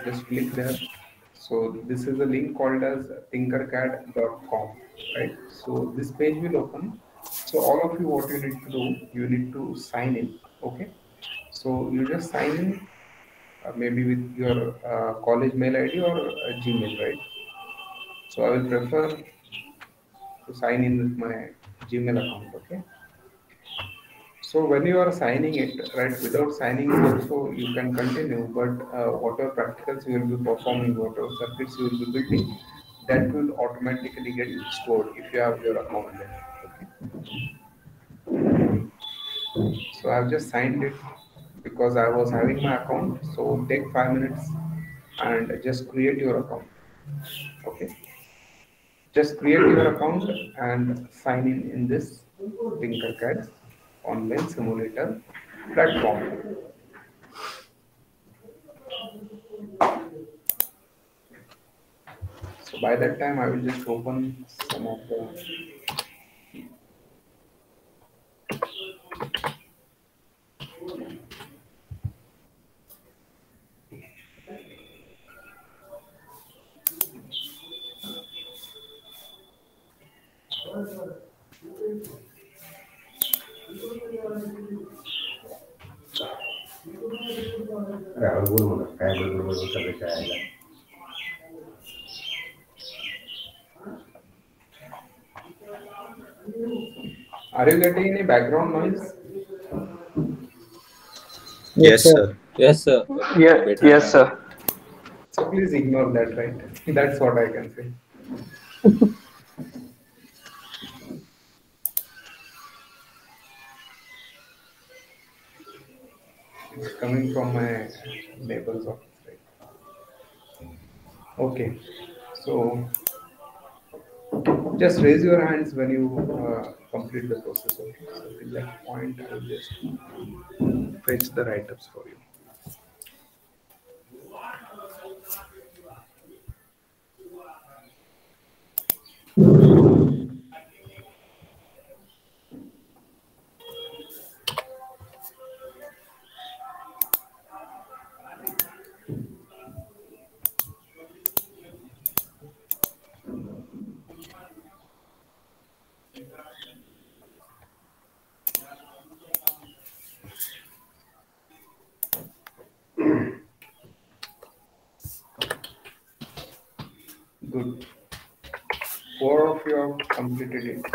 just click there. So this is a link called as tinkercad.com, right? So this page will open. So all of you, what you need to do, you need to sign in. Okay. So you just sign in, maybe with your college mail ID or Gmail, right? So I will prefer to sign in with my Gmail account. Okay. So when you are signing it, right, without signing it also you can continue, but whatever practicals you will be performing, whatever circuits you will be building, that will automatically get stored if you have your account there. Okay. So I've just signed it because I was having my account. So take 5 minutes and just create your account. Okay. Just create your account and sign in this Tinkercad online simulator platform. So by that time, I will just open some of the. Are you getting any background noise? Yes, sir. Yes, sir. Yeah, Bit. yes, sir. So please ignore that, right? That's what I can say. It's coming from my neighbor's office, right? Okay. So just raise your hands when you complete the process. Okay. So till that point, I will just fetch the write-ups for you. Good. 4 of you have completed it.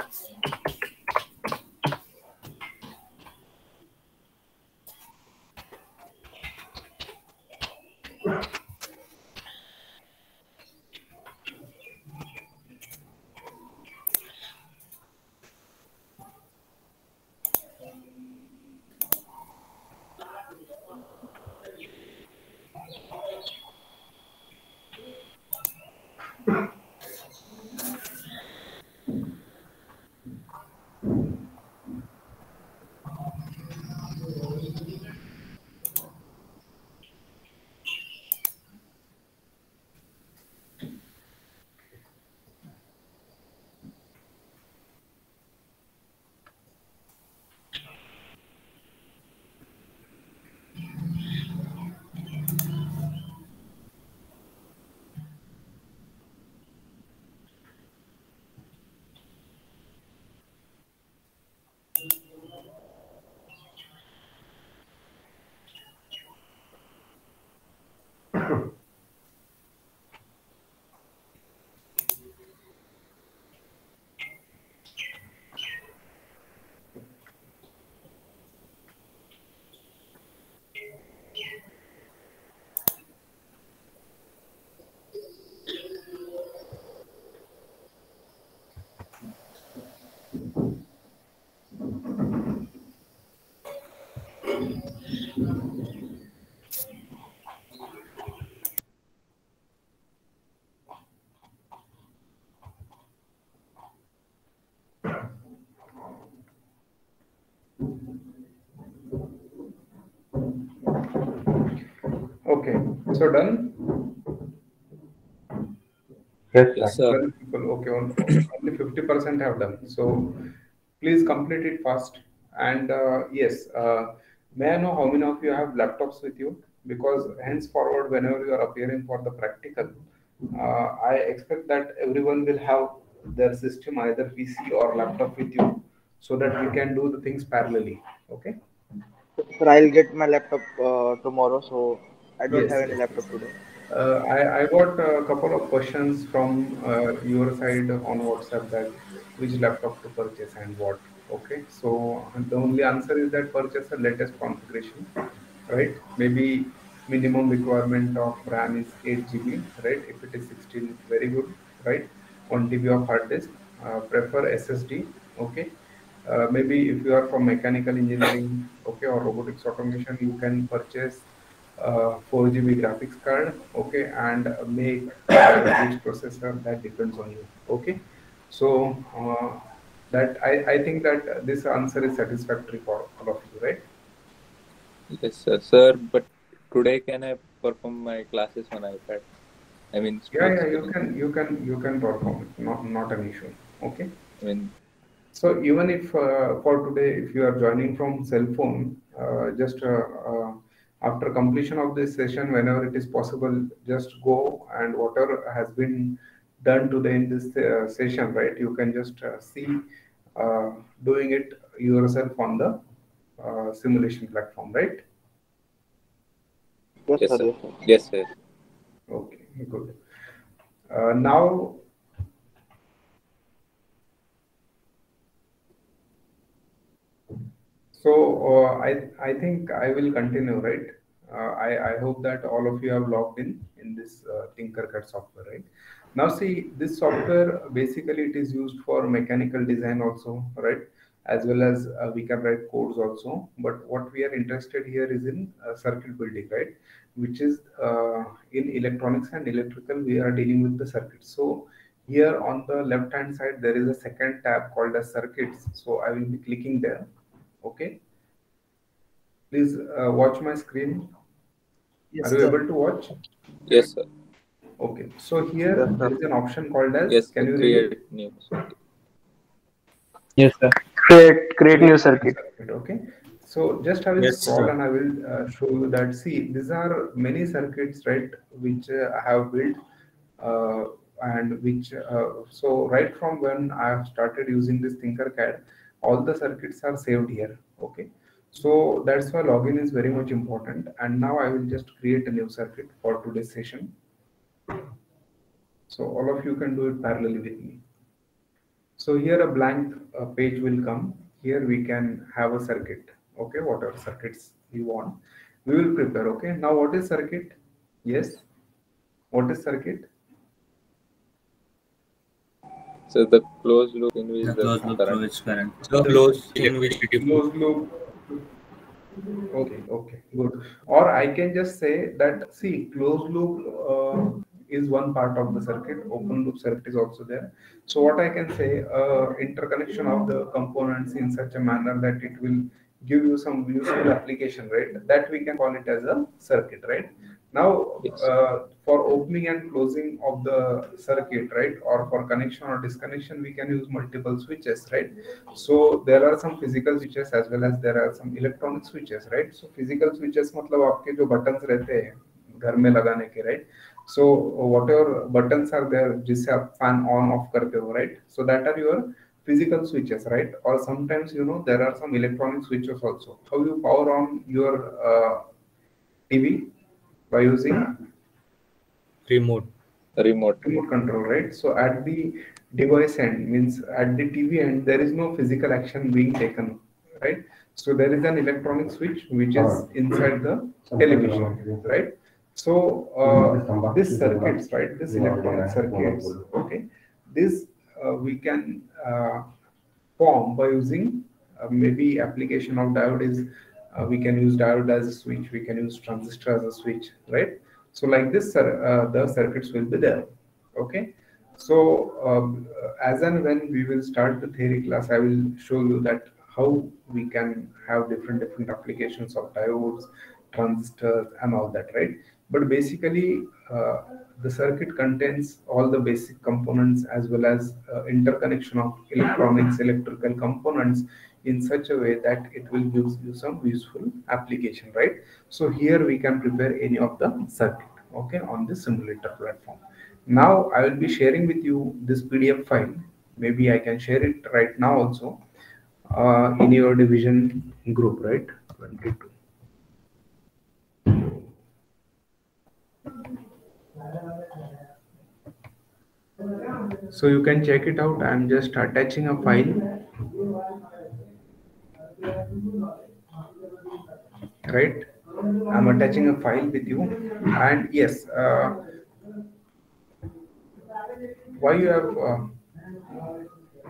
Okay, so done. Yes, sir. 12 people. Okay, only 50% have done. So please complete it fast. And yes, may I know how many of you have laptops with you? because henceforward, whenever you are appearing for the practical, I expect that everyone will have their system, either PC or laptop with you, so that we can do the things parallelly. Okay. Sir, I'll get my laptop tomorrow, so I don't Yes, have any yes, laptop yes. today. I got a couple of questions from your side on WhatsApp, that which laptop to purchase and what. Okay, so and the only answer is that purchase the latest configuration, right? Maybe minimum requirement of RAM is 8 GB, right? If it is 16, very good, right? 1 TB of hard disk. Prefer SSD, okay? Maybe if you are from mechanical engineering, okay, or robotics automation, you can purchase 4 GB graphics card, okay, and make which processor, that depends on you, okay. So that I think that this answer is satisfactory for all of you, right? Yes, sir. But today can I perform my classes on iPad? I mean, Yeah, speech yeah, you training. can, you can perform it, not an issue, okay. I mean, So even if for today, if you are joining from cell phone, just after completion of this session, whenever it is possible, just go and whatever has been done today in this session, right? You can just see uh, doing it yourself on the simulation platform, right? Yes, yes, sir. sir. Yes, sir. Yes, sir. Okay, good. Now, so I think I will continue, right? I hope that all of you have logged in this Tinkercad software, right? Now, see, this software basically it is used for mechanical design also, right? As well as we can write codes also. But what we are interested here is in circuit building, right? Which is in electronics and electrical. We are dealing with the circuits. So here on the left hand side there is a second tab called as circuits. So I will be clicking there. Okay, please watch my screen. Are Yes, you sir. able to watch? Yes, sir. Okay, so Yes, here there sir. is an option called as, Yes, can sir. you read it? Create new circuit. Yes, sir. Create new Create new circuit. circuit. Okay, so just I will Yes, scroll sir. and I will show you that. See, these are many circuits, right? Which I have built, uh, and which so right from when I have started using this Tinkercad, all the circuits are saved here. Okay, so that's why login is very much important. And now I will just create a new circuit for today's session. So all of you can do it parallelly with me. So here a blank page will come. Here we can have a circuit. Okay, whatever circuits you want, we will prepare. Okay. Now what is circuit? Yes. What is circuit? So the closed loop in which The the closed loop through current which current. So closed in which Closed loop. Okay, okay, good. Or I can just say that, see, closed loop is one part of the circuit, open loop circuit is also there. So what I can say, interconnection of the components in such a manner that it will give you some useful application, right? That we can call it as a circuit, right? Now, yes, for opening and closing of the circuit, right, or for connection or disconnection, we can use multiple switches, right? So there are some physical switches as well as there are some electronic switches, right? So physical switches मतलब आपके जो buttons रहते हैं घर में लगाने के, right? So whatever buttons are there जिससे आप fan on off करते हो, right? So that are your physical switches, right? Or sometimes there are some electronic switches also. How you power on your TV by using remote. remote. remote control, right? So at the device end, means at the TV end, there is no physical action being taken, right? So there is an electronic switch which is inside the television, right? So this circuits, right? This electronic circuits, okay? This we can form by using maybe application of diode is we can use diode as a switch, we can use transistor as a switch, right? So like this, the circuits will be there. Okay. So as and when we will start the theory class, I will show you that how we can have different applications of diodes, transistors, and all that, right? But basically, the circuit contains all the basic components as well as interconnection of electronics, electrical components in such a way that it will give you some useful application, right? So here we can prepare any of the circuit, okay, on this simulator platform. Now I will be sharing with you this PDF file. Maybe I can share it right now also in your division group, right? 22. So you can check it out. I'm just attaching a file, right? I'm attaching a file with you, and yes, why you have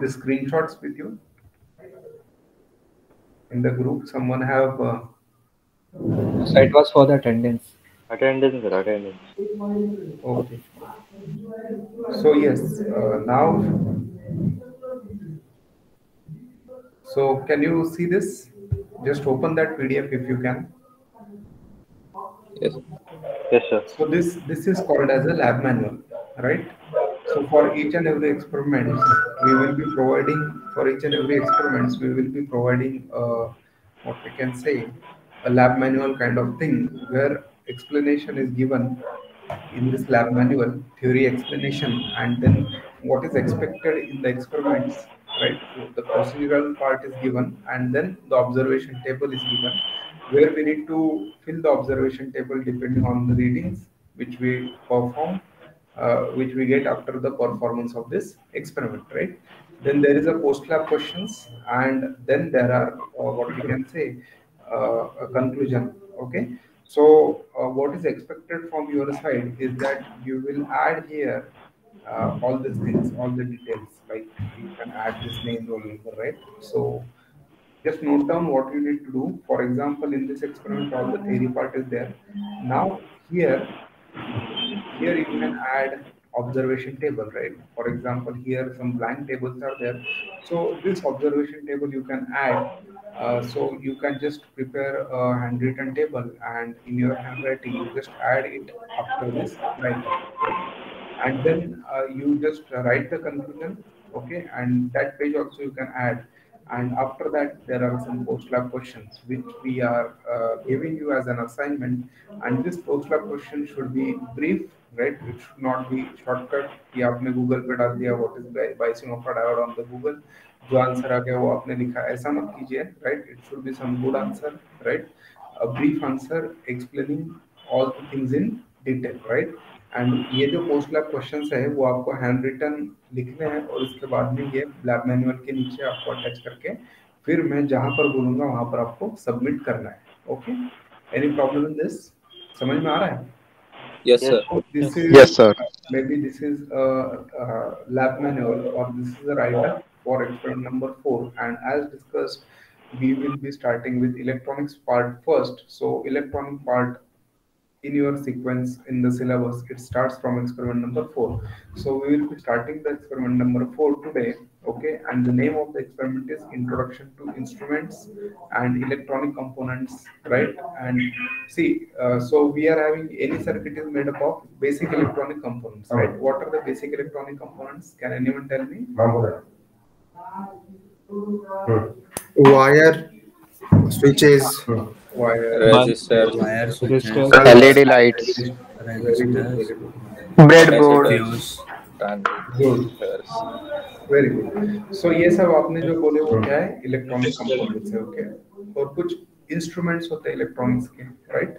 the screenshots with you in the group? Someone have So it was for the attendance. Attendance, sir, attendance. okay. So yes, now, so can you see this? Just open that PDF if you can. Yes. Yes, sir. So this is called as a lab manual, right? So for each and every experiments, we will be providing for each and every experiments we will be providing what we can say a lab manual kind of thing where explanation is given in this lab manual, theory explanation, and then what is expected in the experiments, right? The procedural part is given, and then the observation table is given, where we need to fill the observation table depending on the readings which we perform, which we get after the performance of this experiment, right? Then there is a post lab questions, and then there are what we can say a conclusion. Okay, so what is expected from your side is that you will add here all these things, all the details, like you can add this name, roll number, right? So just note down what you need to do. For example, in this experiment, all the theory part is there. Now here you can add observation table, right? For example, here some blank tables are there. So this observation table you can add. So you can just prepare a handwritten table, and in your handwriting you just add it after this writing, right? And then you just write the conclusion, okay, and that page also you can add. And after that there are some post lab questions which we are giving you as an assignment, and this post lab question should be brief, right? It should not be shortcut कि आपने Google पे डाल दिया what is biasing of a diode on the Google, जो answer आ गया वो आपने लिखा, ऐसा मत कीजिए, right? It should be some good answer, right? A brief answer explaining all the things in detail, right? And ये जो पोस्ट लैब क्वेश्चंस है वो आपको हैंड रिटन लिखने हैं, और उसके बाद में ये लैब मैनुअल के नीचे आपको अटैच करके फिर मैं जहां पर बोलूंगा वहां पर आपको सबमिट करना है. Okay, any problem in this? समझ में आ रहा है? Yes, Yes. sir. This Yes, is sir. maybe this is a lab manual, or this is a write-up for experiment number 4. And as discussed, we will be starting with electronics part first. So electronic part in your sequence in the syllabus, it starts from experiment number 4. So we will be starting the experiment number 4 today. Okay, and the name of the experiment is Introduction to Instruments and Electronic Components, right? And see, so we are having any circuit is made up of basic electronic components, right? What are the basic electronic components? Can anyone tell me? Wire, switches, Wire, Resistors, Wire Resistors, switches, LED lights. very good, resistors, very good, breadboard, capacitors, fuse. good, transistors. Very good. So ये सब आपने जो बोले वो क्या है? Electronic components है. Okay, और कुछ इंस्ट्रूमेंट्स होते हैं इलेक्ट्रॉनिक्स के, राइट?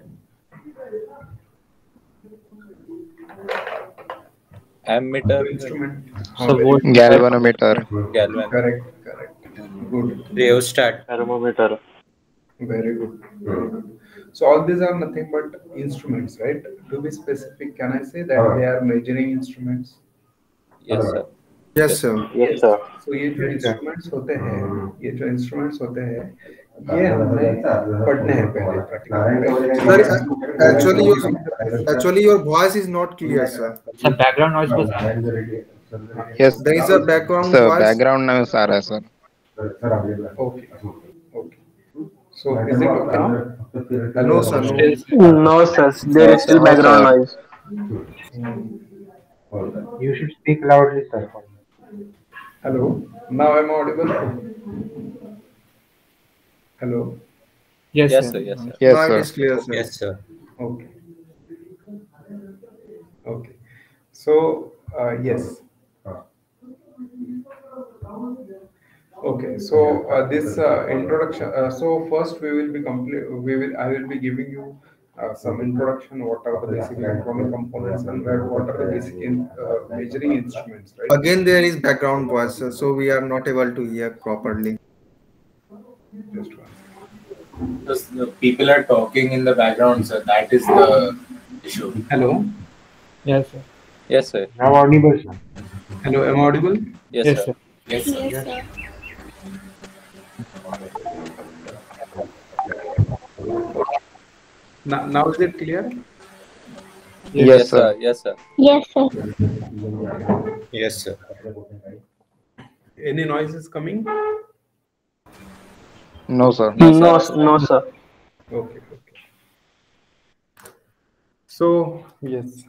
Ammeter, इंस्ट्रूमेंट, हाँ, so very volt, good, Galvanometer. galvan, correct correct, good, Rheostat. Thermometer. Very good, very good. So all these are nothing but instruments, right? To be specific, can I say that they are measuring instruments? yes, sir. yes Yes, sir, Yes, Yes. sir. So ये जो instruments होते हैं, ये जो instruments होते हैं, ये हमें पढ़ने हैं पहले sir. Practical. Actually your voice is not clear, sir. Sir, background noise was there. Yes, There is a background sir. voice. Background noise आ रहा है sir. Okay, okay. So is it okay now? No sir, no. Still, no sir, there no, is still sir. No, background sir. noise. you should speak loudly, sir. Hello. Now I'm audible. Hello. Yes, Yes, sir. sir. Yes, sir. Yes, Now it sir. is clear, sir. Yes, sir. Okay. Okay. So yes. Okay. So this introduction. So first we will be complete. I will be giving you some introduction. What are the basic electronic components and what are the basic measuring instruments, right? Again, there is background voice, sir, so we are not able to hear properly. Just one. The people are talking in the background, sir. That is the issue. Hello. Yes, sir. Yes, sir. Now audible, sir. Hello. Am I audible? Yes, Yes, sir. sir. Yes, sir. Yes, sir. Now is it clear? Yes, Yes, Yes, sir. sir. Yes, sir. Yes, sir. yes, sir. Any noise is coming? No, sir. No, No, sir. no, sir. Okay. Okay. So yes.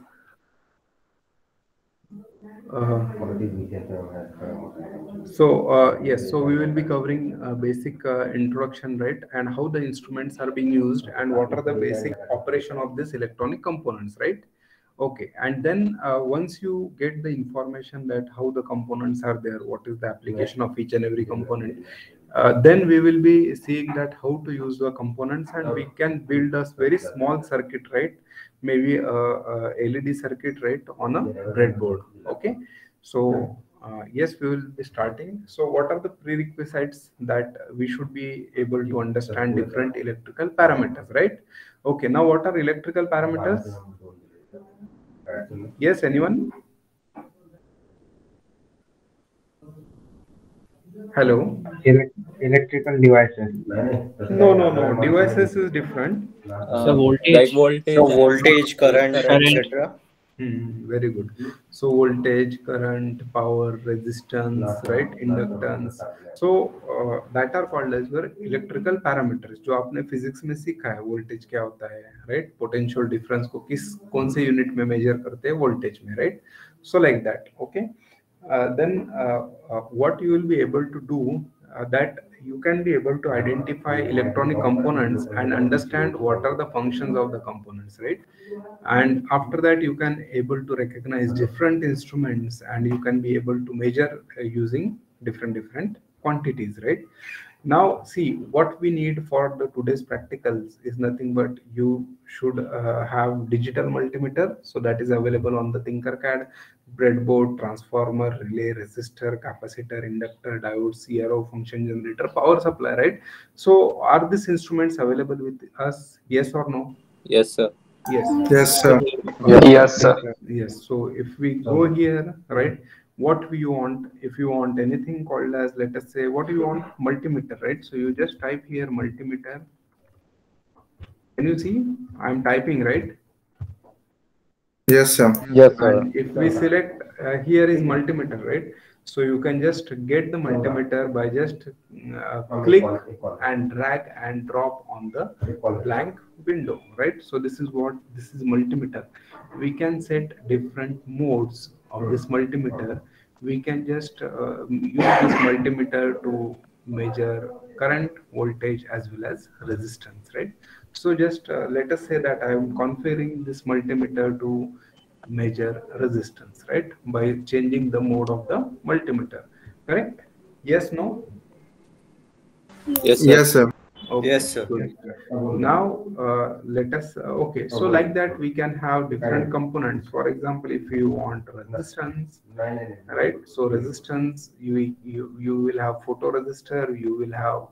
Yes, so we will be covering basic introduction, right, and how the instruments are being used and what are the basic operation of this electronic components, right? Okay, and then once you get the information that how the components are there, what is the application of each and every component, then we will be seeing that how to use the components, and we can build a very small circuit, right? Maybe a LED circuit, right, on a breadboard. Okay, so yes, we will be starting. So what are the prerequisites that we should be able to understand different electrical parameters, right? Okay, now what are electrical parameters? Yes, anyone? Hello? Electrical devices. No. Devices is different. So Like voltage. voltage So and voltage, current, current. etc. Very good. So voltage, current, power, resistance, right, inductance. So that are called as your electrical parameters. जो आपने physics में सीखा है, voltage क्या होता है, right? Potential difference को कौन से यूनिट में मेजर करते हैं, voltage में, right? So like that, okay. Then what you will be able to do, that you can be able to identify electronic components and understand what are the functions of the components, right? And after that you can able to recognize different instruments, and you can be able to measure using different quantities, right? Now see, what we need for the today's practicals is nothing but you should have digital multimeter, so that is available on the Tinkercad, breadboard, transformer, relay, resistor, capacitor, inductor, diode, CRO, function generator, power supply, right? So are these instruments available with us? Yes or no? Yes, sir. Yes. Yes, sir. Yes, sir. Yes. So if we go here, right, what we want, if you want anything called as, let us say, what do you want? Multimeter, right? So you just type here multimeter. Can you see? I'm typing, right? Yes, sir. Yes, sir. And if we select here is multimeter, right? So you can just get the multimeter by just click and drag and drop on the blank window, right? So this is multimeter. We can set different modes of this multimeter. We can just use this multimeter to measure current, voltage, as well as resistance, right? So just let us say that I am configuring this multimeter to measure resistance, right, by changing the mode of the multimeter, correct? Yes, no? Yes, sir. Yes, sir. Okay, Yes, sir. good. Now let us okay, so like that we can have different components. For example, if you want resistance, right, so resistance, you will have photoresistor, you will have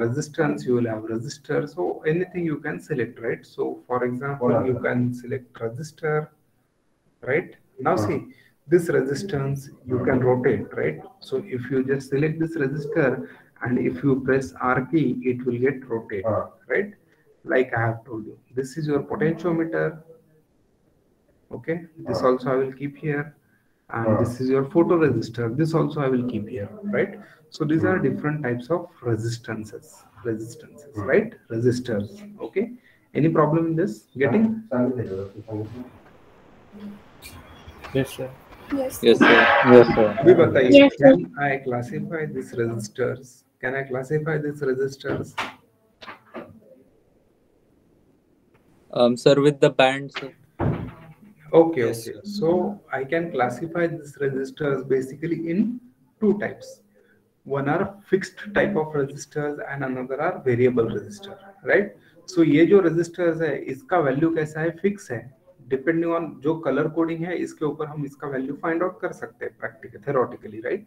resistance, you will have resistor. So anything you can select, right? So for example, you can select resistor, right? Now see, this resistance you can rotate, right? So if you just select this resistor and if you press R key, it will get rotated, right? Like I have told you, this is your potentiometer. Okay, this also I will keep here, and this is your photoresistor. This also I will keep here, right? So these are different types of resistances, right? Resistors. Okay, any problem in this getting? Yes, sir. Yes. Yes, sir. Yes, sir. अभी बताइए, Yes, sir. can I classify these resistors Can I classify these resistors? Sir, with the band, sir. Okay, Yes, okay. sir. So I can classify these resistors basically in two types. One are fixed type of resistors and another are variable resistor, right? So ये जो resistors है इसका value कैसा है, fix है, depending on जो color coding है इसके ऊपर हम इसका value find out कर सकते हैं practically, theoretically, right?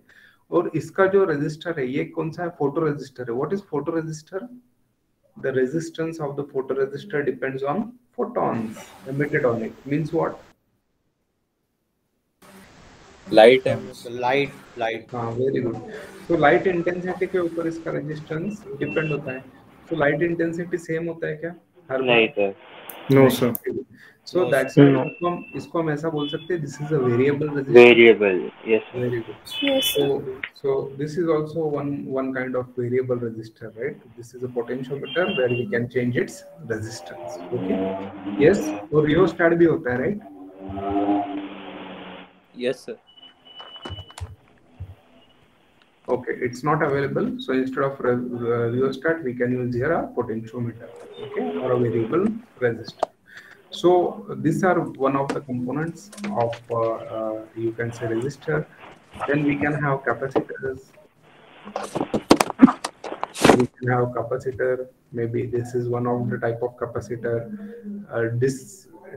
और इसका जो resistor है ये कौन सा है, photoresistor है. What is photoresistor? The resistance of the photoresistor depends on photons emitted on it. Means what? Light emission. Light. हाँ, वेरी गुड. तो लाइट इंटेंसिटी के ऊपर इसका रेजिस्टेंस डिपेंड होता है. तो लाइट इंटेंसिटी सेम होता है क्या हर बार? नहीं sir. No, sir. So No, that's No. इसको हम ऐसा बोल सकते हैं, this is a variable resistance. Variable. Yes sir. Very good. So this is also one kind of variable resistor, right? This is a potentiometer where we can change its resistance. Okay. Yes. तो rheostat भी होता है, right? Yes, sir. Okay, it's not available. So instead of rheostat, we can use here a potentiometer, okay, or a variable resistor. So these are one of the components of you can say resistor. Then we can have capacitors. We can have capacitor. Maybe this is one of the type of capacitor.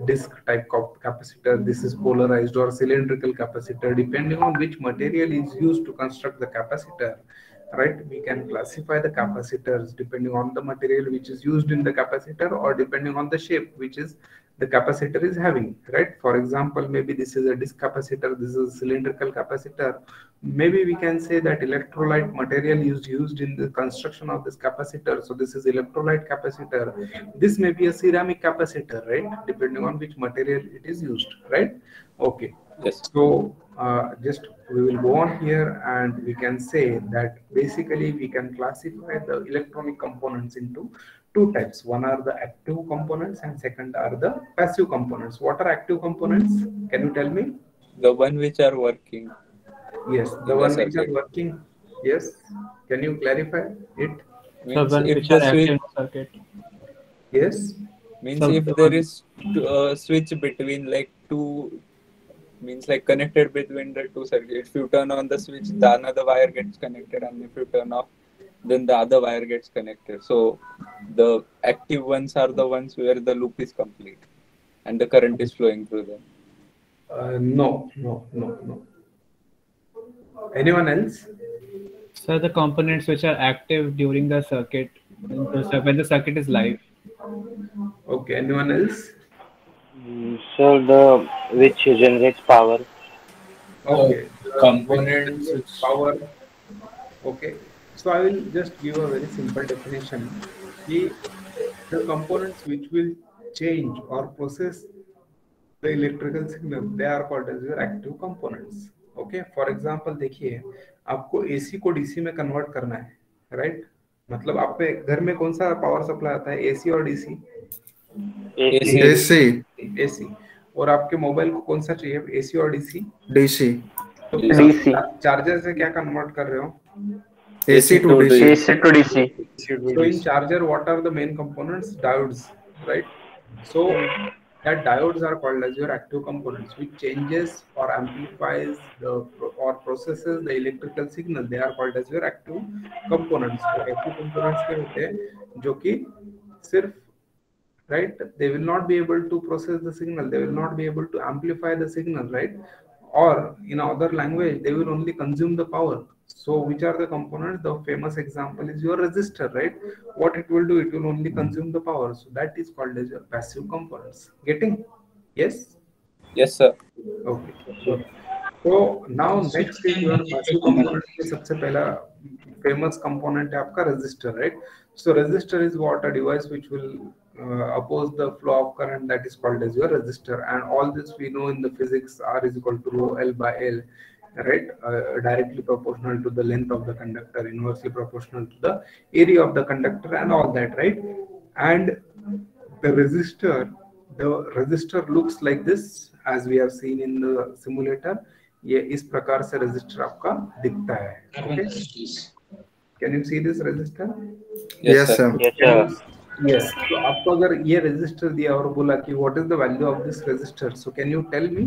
Disc type of capacitor. This is polarized or cylindrical capacitor. Depending on which material is used to construct the capacitor, right? We can classify the capacitors depending on the material which is used in the capacitor, or depending on the shape which is the capacitor is having, right? For example, maybe this is a disc capacitor, this is a cylindrical capacitor. Maybe we can say that electrolyte material is used in the construction of this capacitor, so this is electrolyte capacitor. This may be a ceramic capacitor, right? Depending on which material it is used, right? Okay. Yes. So just we will go on here and we can say that basically we can classify the electronic components into two types. One are the active components and second are the passive components. What are active components? Can you tell me? The one which are working. Yes, the In the one which are circuit. working. Yes. Can you clarify it? The Means one if which the are active switch in the circuit. Yes. means So if the there one- is switch between like two, means like connected between the two circuits. If you turn on the switch, the another wire gets connected, and if you turn off, then the other wire gets connected. So the active ones are the ones where the loop is complete and the current is flowing through them. No. Anyone else? So the components which are active during the circuit, when the circuit is live. Okay. Anyone else? So the which generates power. Okay. Components Which which power. Okay. So I will just give a very simple definition. The components which will change or process the electrical signal, they are called as your active components. Okay. For example, देखिए आपको AC को DC में convert करना है, right? मतलब आप पे घर में कौन सा पावर सप्लाई आता है, AC और DC? AC. AC, AC. और आपके मोबाइल को कौन सा चाहिए, AC और DC? DC, तो DC. चार्जर से क्या कन्वर्ट कर रहे हो? AC to DC. AC to DC. So in charger, what are the main components? Diodes, right? So that diodes are called as your active components, which changes or amplifies or processes the electrical signal. They are called as your active components. तो active components के होते हैं जो कि सिर्फ, right, they will not be able to process the signal, they will not be able to amplify the signal, right? Or in other language, they will only consume the power. So which are the components? The famous example is your resistor, right? What it will do, it will only consume the power. So that is called as your passive components. Getting? Yes? Yes, sir. Okay, good. So now next is your passive component. सबसे पहला famous component है आपका resistor, right? So resistor is what? A device which will oppose the flow of current, that is called as your resistor. And all this we know in the physics, R is equal to rho L by L, right? Directly proportional to the length of the conductor, inversely proportional to the area of the conductor and all that, right? And the resistor looks like this, as we have seen in the simulator. ये इस प्रकार से resistor आपका दिखता है. Okay? Can you see this resistor? Yes, sir. Yes, Can you? sir. Yes. तो आपको अगर ये resistor दिया और बोला कि what is the value of this resistor? So can you tell me?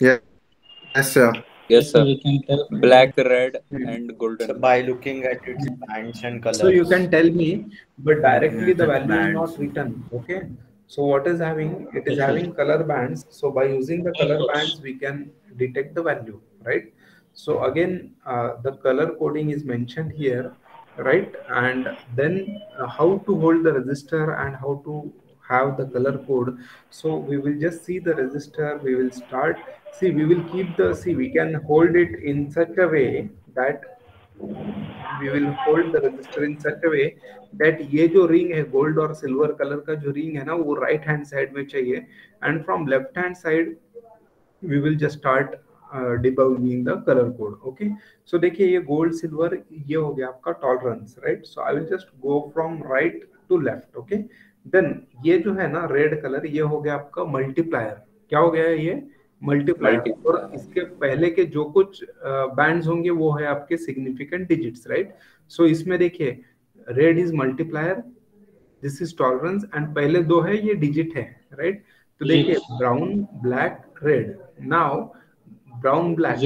Yes, sir. Yes, sir. we can tell. Black, red, Hmm. and So golden. by looking at its bands and colors. So you can tell me, but directly the Its value is not bands. written. Okay. So what is having? It is having color bands. So by using the color bands, we can detect the value, right? So again, the color coding is mentioned here, right? And then how to hold the resistor and how to have the color code. So we will just see the resistor. We will start. See, we will keep the. See, we can hold it in such a way that we will hold the resistor in such a way that ये जो ring है gold और silver colour का जो ring है ना वो right hand side में चाहिए and from left hand side we will just start debugging the color code. Okay, so देखिए ये gold silver ये हो गया आपका tolerance, right? So I will just go from right to left. Okay, then ये जो है ना red color ये हो गया आपका multiplier. क्या हो गया है ये multiplier और इसके पहले के जो कुछ bands होंगे वो है आपके significant digits, right? So इसमें देखिए red is multiplier, this is tolerance and पहले दो है ये डिजिट है, राइट? तो देखिए brown black red. Now brown black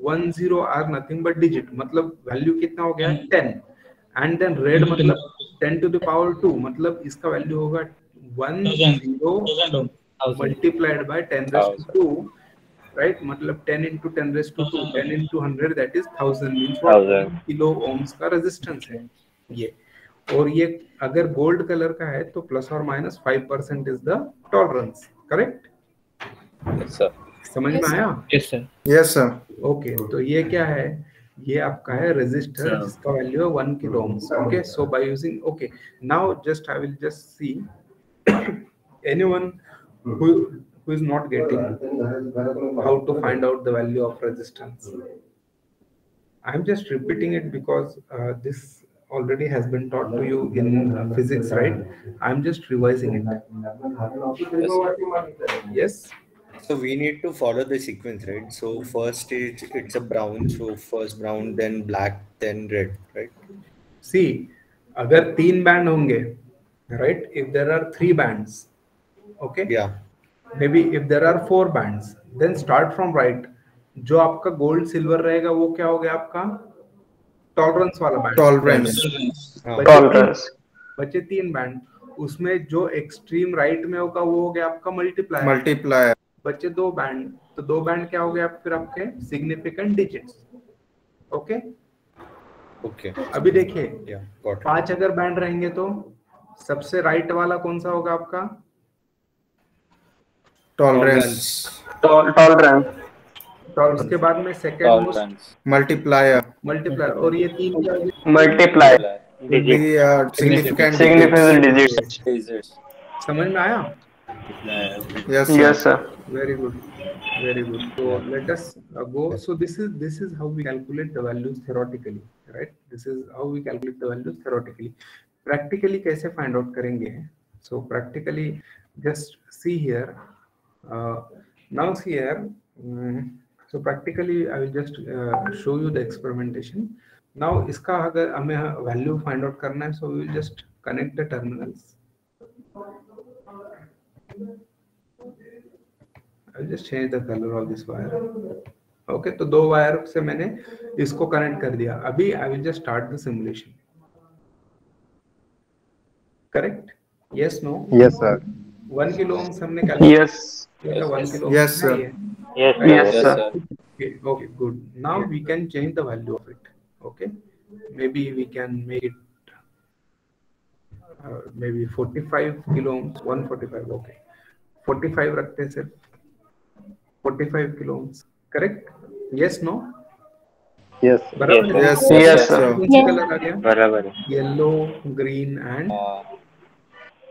1 0 are nothing but digit, मतलब वैल्यू कितना हो गया 10 एंड देन रेड मतलब 10 टू द पावर 2 मतलब इसका वैल्यू होगा 1 0 multiplied by 10 raise to 2, right? मतलब 10 into 10 raised to 2, 10 into 100 that is 1000 means what 1 kilo ohms का रेजिस्टेंस है ये. और ये अगर गोल्ड कलर का है तो प्लस और minus 5% is the tolerance, correct? Yes, sir. समझ में आया? Yes, sir. Yes, sir. Okay, तो ये क्या है? ये आपका है रेजिस्टर जिसका वैल्यू है 1 kilo ohms. Okay, so by using, okay, now just I will just see anyone who is not getting how to find out the value of resistance. I'm just repeating it because this already has been taught to you in physics, right? I'm just revising it. Yes. So we need to follow the sequence, right? So first is it's a brown, so first brown, then black, then red, right? See, अगर 3 band होंगे, right? If there are 3 bands, okay? Yeah. Maybe if there are 4 bands, then start from right. जो आपका gold silver रहेगा वो क्या हो गया आपका टॉलरेंस वाला बैंड. Tolerance. बचे 3 बैंड, उसमें जो एक्सट्रीम राइट में होगा वो हो गया आपका मल्टीप्लायर. बचे 2 बैंड, तो 2 बैंड क्या हो गया फिर आपके सिग्निफिकेंट डिजिट्स. Okay Okay. अभी देखिए Yeah, got it. 5 अगर बैंड रहेंगे तो सबसे राइट वाला कौन सा होगा आपका? Tolerance. Tolerance. और उसके बाद में सेकंड Tolerance. Multiplier. और ये 3 क्या हो गया? Multiply. Be significant. Significant digits. Digits. समझ में आया? Yes, sir. Yes, sir. Very good, very good. So let us go. So this is how we calculate the values theoretically, right? This is how we calculate the values theoretically. Practically कैसे find out करेंगे? So practically just see here. Now see here. So practically I will just show you the experimentation. Now इसका अगर हमें value find out करना है, so we will just connect the terminals. I'll just change the color of this wire. Okay, तो 2 wire से मैंने इसको connect कर दिया. अभी I will just start the simulation. Correct? Yes, no? Yes, sir. 1 kilo ohms हमने calculate Yes. किया. 1 kilo Yes, sir. Yes, Yes, sir. sir. Okay, good. Now we can change the value of it. Okay, maybe we can make it maybe 45 kilo ohms, 145. Okay, 45 रखते हैं सिर्फ. 45 kilo ohms. Correct? Yes, no? Yes. बराबर है? Yes, Yes, sir. कौन सी colour आ गया? बराबर है. Yellow, green and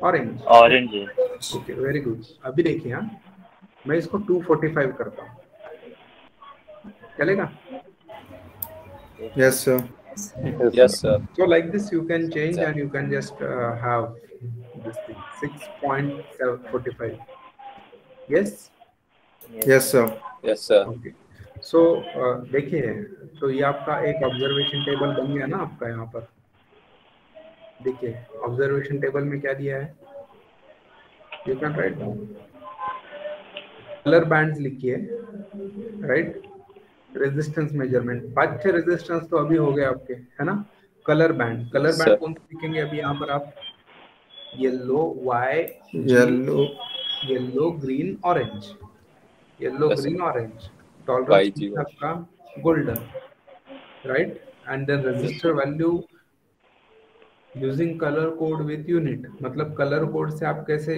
orange. Orange. Okay, very good. अभी देखिए, हाँ, मैं इसको 245 करता हूँ, चलेगा? Yes, sir. Yes, sir. So like this you can change and you can just have this thing 6.45. Yes. Yes, sir. Yes, sir. Okay. सो देखिए, तो ये आपका एक ऑब्जर्वेशन टेबल बन गया ना आपका यहाँ पर। देखिए ऑब्जर्वेशन टेबल में क्या दिया है, you can write down colour bands लिखिए, राइट। रेजिस्टेंस मेजरमेंट, 5-6 रेजिस्टेंस तो अभी हो गए आपके, है ना। Colour band, colour Yes, band sir. कौन से लिखेंगे अभी यहाँ पर आप, yellow, Y, Yellow. Yellow, green, orange, yellow, Yes, sir. Green, orange. Tolerance YG. आपका golden, right. And then Yes, register sir. Value using colour code with unit, मतलब colour code से आप कैसे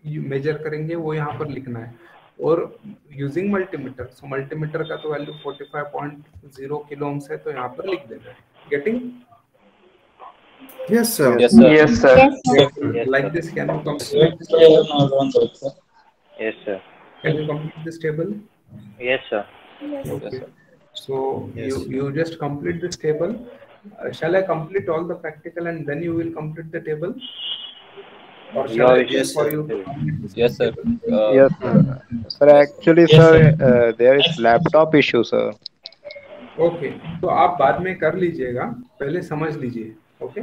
मेजर करेंगे वो यहाँ पर लिखना है। और यूजिंग मल्टीमीटर, सो मल्टीमीटर का तो वैल्यू 45.0 किलो ओम्स है, तो यहाँ पर लिख देना है। Getting? Yes, sir. Yes, sir. Yes, sir. Yes, like this, can you complete this table? Yes, sir. Can you complete this table? Yes, sir. Yes, Okay. sir. So Yes. you just complete this table. Shall I complete all the practical and then you will complete the table? Or shall I Your wait Yes, for sir. you to complete this Yes, sir. table? Yes, sir. Sir, Yes, sir. actually, sir, there is laptop issue, sir. Okay, तो आप बाद में कर लीजिएगा, पहले समझ लीजिए। Okay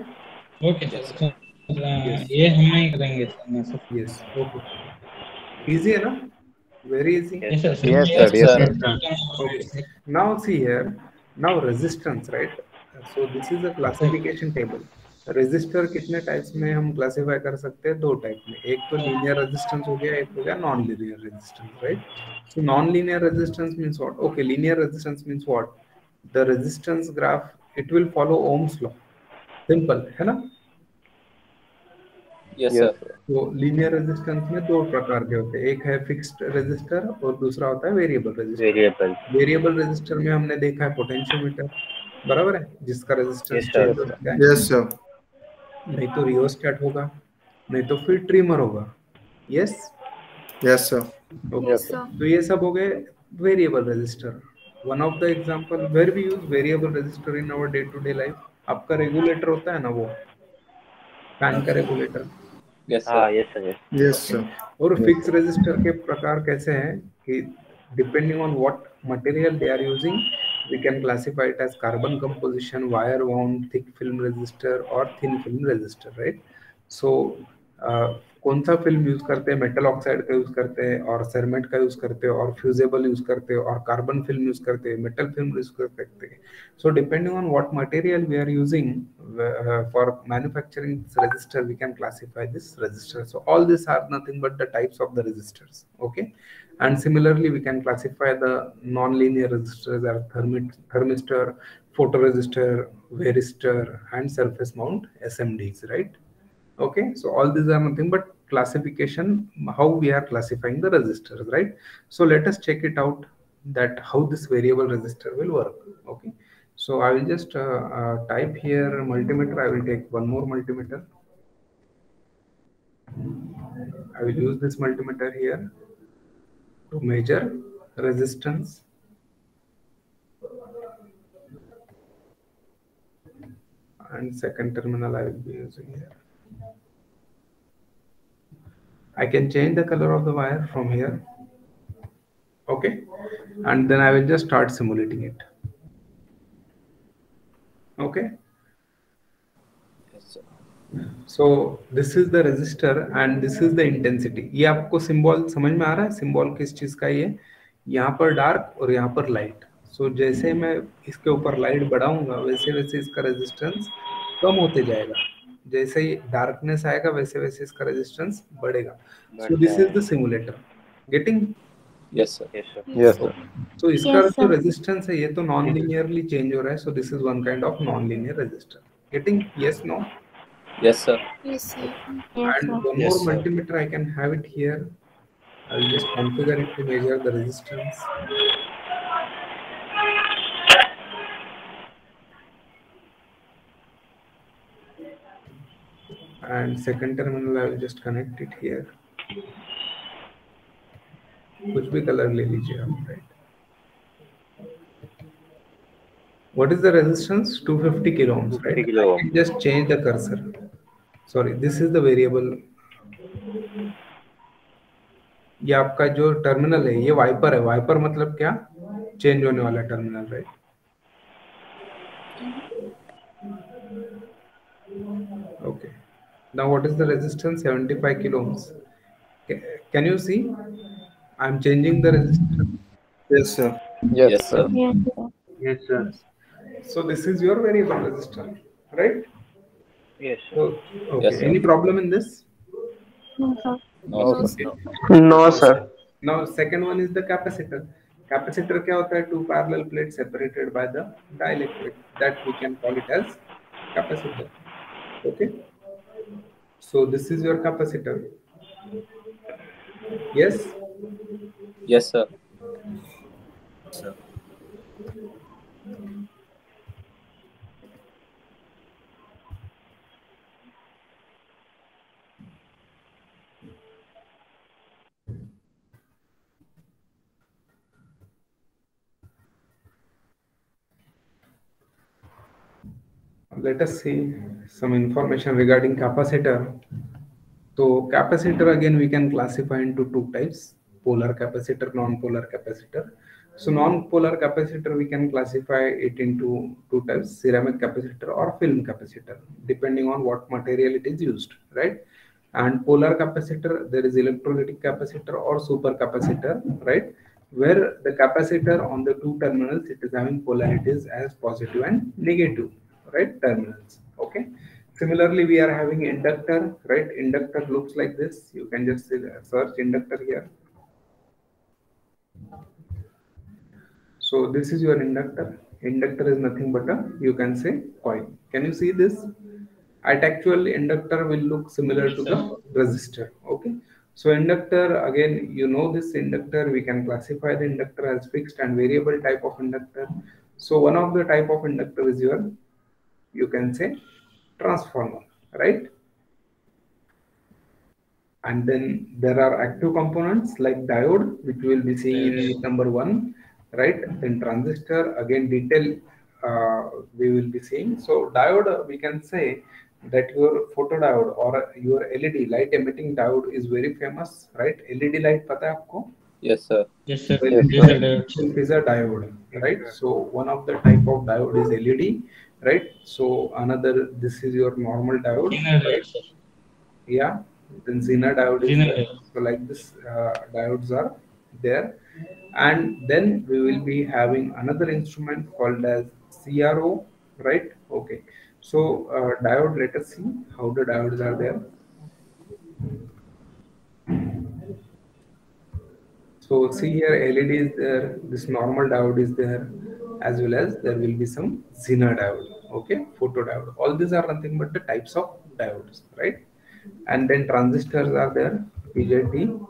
okay Yes, sir, sir. Yes ये हम नहीं करेंगे सर। यस ओके, इजी है ना, very easy. Yes, yes sir. Sir, Yes, Yes, sir. Yes, sir. sir. Okay, now see here, now resistance, right? So this is a classification table. Register कितने types में हम classify कर सकते हैं, 2 type में, एक तो लीनियर रेजिस्टेंस हो गया, एक हो गया non linear resistance, right. So non linear resistance means what, okay, linear resistance means what, the resistance graph it will follow Ohm's law, simple है ना। Yes, Yes, sir. sir. तो लीनियर रेजिस्टेंस में 2 प्रकार के होते हैं, एक है फिक्स्ड रेजिस्टर और दूसरा होता है variable register. Variable. Variable register में हमने देखा है पोटेंशियोमीटर, बराबर है, जिसका resistance Yes, sir. Change Yes, हो sir. सकता है, Yes, sir. नहीं तो रियोस्टेट होगा, नहीं तो फिर ट्रिमर होगा। Yes Yes, sir. Okay, Yes, sir. तो ये सब हो गए variable resistor. One of the example where we use variable resistor in our day to day life, आपका रेगुलेटर होता है ना, वो फैन का regulator. Yes, Ah, sir. yes, sir. Yes. Yes, okay, sir. और Yes, फिक्स sir. रजिस्टर के प्रकार कैसे हैं कि depending on what material they are using we can classify it as carbon composition, wire bound, thick film resistor और thin film resistor, right. So कौन सा film use करते हैं, मेटल ऑक्साइड का यूज करते हैं और सेरमेट का यूज करते हैं और फ्यूजेबल यूज करते हैं और कार्बन फिल्म यूज करते हैं, मेटल फिल्म यूज कर सकते हैं। So depending on what material we are using for manufacturing this resistor, we can classify this resistor. So all these are nothing but the types of the resistors. Okay, and similarly we can classify the non-linear resistors as thermistor, photoresistor, varistor, and surface mount SMDs. Right? Okay, so all these are nothing but classification, how we are classifying the resistors, right? So let us check it out that how this variable resistor will work. Okay, so I will just type here multimeter. I will take one more multimeter. I will use this multimeter here to measure resistance. And second terminal I will be using here. I can change the color of the wire from here. Okay, and then I will just start simulating it. Okay, Yes, sir. so this is the resistor and this is the intensity. ये आपको symbol समझ में आ रहा है, symbol किस चीज का ये, यहाँ पर डार्क और यहाँ पर लाइट। सो जैसे मैं इसके ऊपर लाइट बढ़ाऊंगा वैसे वैसे इसका रेजिस्टेंस कम होते जाएगा, जैसे ही डार्कनेस आएगा वैसे वैसे इसका रेजिस्टेंस बढ़ेगा। सो this is the simulator, getting? Yes, sir. Yes, sir. Yes, sir. तो इसका जो रेजिस्टेंस है ये तो नॉन लीनियरली चेंज हो रहा है, so this is one kind of non linear resistor. Getting? Yes, no? Yes, sir. Yes, sir. And one Yes, more sir. multimeter I can have it here. I will just configure it to measure the resistance. And second terminal I will just connect it here. कुछ भी colour ले लीजिए आप, right? What is the resistance? 250 kilo ohms, right? 250 kilo I ohm. can just change the cursor. Sorry, this is the variable. ये आपका जो terminal है ये वाइपर है, वाइपर मतलब क्या, change on your terminal, right? Okay. Now what is the resistance? 75 kilo ohms. Can you see? I'm changing the resistance. Yes, sir. Yes, Yes, sir. sir. Yes, sir. Yes, sir. So this is your variable resistor, right? Yes, sir. So Yes, okay. sir. Any problem in this? No, sir. No, No, sir. sir. No, sir. Now second one is the capacitor. Capacitor क्या होता है? Two parallel plates separated by the dielectric. That we can call it as capacitor. Okay. So this is your capacitor. Yes. Yes, sir. Sir. Let us see some information regarding capacitor. So capacitor again we can classify into two types: polar capacitor, non-polar capacitor. So non-polar capacitor we can classify it into two types: ceramic capacitor or film capacitor, depending on what material it is used, right? And polar capacitor, there is electrolytic capacitor or super capacitor, right? Where the capacitor on the two terminals, it is having polarities as positive and negative, right? Terminals. Okay. Similarly, we are having inductor, right? Inductor looks like this. You can just search inductor here. So this is your inductor. Inductor is nothing but a, you can say, coil. Can you see this? At actual inductor will look similar Yes, to sir. the resistor. Okay. So inductor, again, you know this inductor, we can classify the inductor as fixed and variable type of inductor. So one of the type of inductor is your, you can say, transformer, right? And then there are active components like diode, which we will be seeing in Yes. unit number 1, right? Then transistor, again detail we will be seeing. So diode, we can say that your photodiode or your LED, light emitting diode, is very famous, right? LED light pata hai aapko? Yes, sir. Yes, sir. So Yes, LED Yes, sir. sir. light Diode. itself is a diode, right? So one of the type of diode is LED, right? So another, this is your normal diode, Zener right? diode, sir. Yeah, then Zener diode is Zener there. diode. So like this, diodes are there. And then we will be having another instrument called as CRO, right? Okay. So diode, let us see how the diodes are there. So see here, LED is there, this normal diode is there, as well as there will be some Zener diode, okay, photodiode. All these are nothing but the types of diodes, right? And then transistors are there, BJT,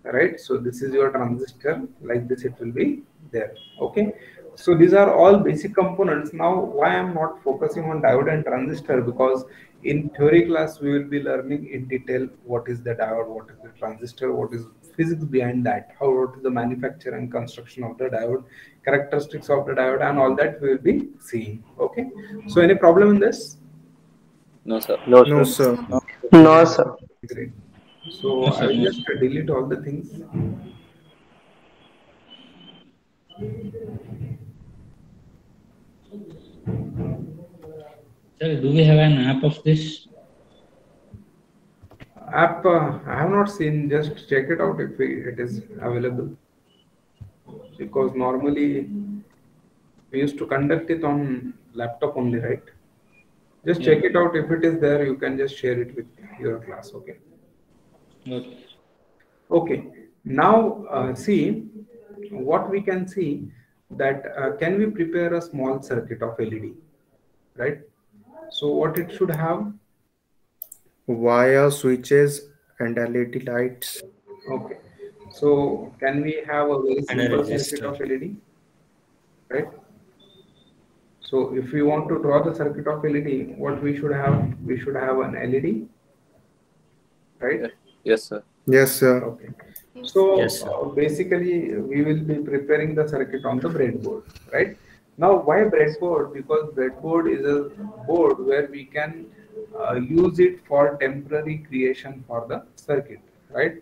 right? So this is your transistor, like this it will be there, okay? So these are all basic components. Now why I'm not focusing on diode and transistor, because in theory class we will be learning in detail what is the diode, what is the transistor, what is physics behind that, how, what is the manufacture and construction of the diode, characteristics of the diode, and all that we will be seeing, okay? So any problem in this? No, sir. No, No, sir. sir. No, sir. Great. No, So I sir. will No, just sir. delete all the things. Sir, do we have an app of this? App, I have not seen, just check it out if it is available. Because normally we used to conduct it on laptop only, right? Just Yeah. check it out. If it is there, you can just share it with your class, okay? Okay. Okay. Now, see what we can see, that can we prepare a small circuit of LED, right? So what it should have? Wire, switches, and LED lights. Okay. So can we have a very And a simple circuit resistor. of LED, right? So if we want to draw the circuit of LED, what we should have? We should have an LED, right? Yes, yes, sir. Yes, sir. Okay. Yes, So sir. Yes, sir. basically, we will be preparing the circuit on the breadboard, right? Now, why breadboard? Because breadboard is a board where we can use it for temporary creation for the circuit, right?